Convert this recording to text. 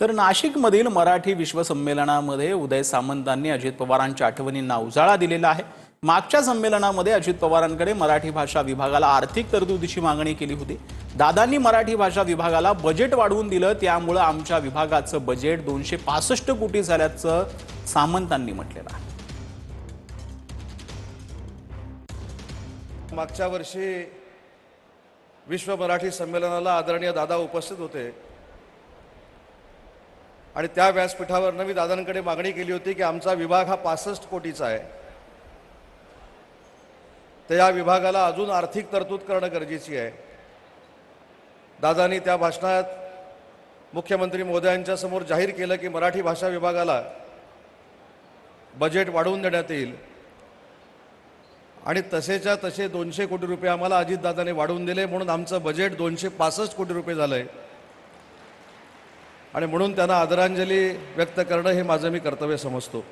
तर नाशिकमधील मराठी विश्व संमेलनामध्ये उदय सामंतांनी अजित पवारांच्या आठवणींना उजाळा दिलेला आहे। मागच्या संमेलनामध्ये अजित पवारांकडे मराठी भाषा विभागाला आर्थिक तरतुदीची मागणी केली होती। दादांनी मराठी भाषा विभागाला बजेट वाढवून दिलं, त्यामुळे आमच्या विभागाचं बजेट 265 कोटी झाल्याचं सामंतांनी म्हटलेलं आहे। मागच्या वर्षी विश्व मराठी संमेलनाला आदरणीय दादा उपस्थित होते आणि त्या व्यासपीठावर मी दादांकडे मागणी केली होती की आमचा विभाग हा 65 कोटीचा आहे, तर या विभागाला अजून आर्थिक तरतूद करणं गरजेची आहे। दादांनी त्या भाषणात मुख्यमंत्री महोदयांच्या समोर जाहीर केलं की मराठी भाषा विभागाला बजेट वाढवून देण्यात येईल आणि तसेच्या तसे 200 कोटी रुपये आम्हाला अजितदादांनी वाढवून दिले, म्हणून आमचं बजेट 265 कोटी रुपये झालंय आणि म्हणून त्यांना आदरांजली व्यक्त करणं हे माझं मी कर्तव्य समजतो।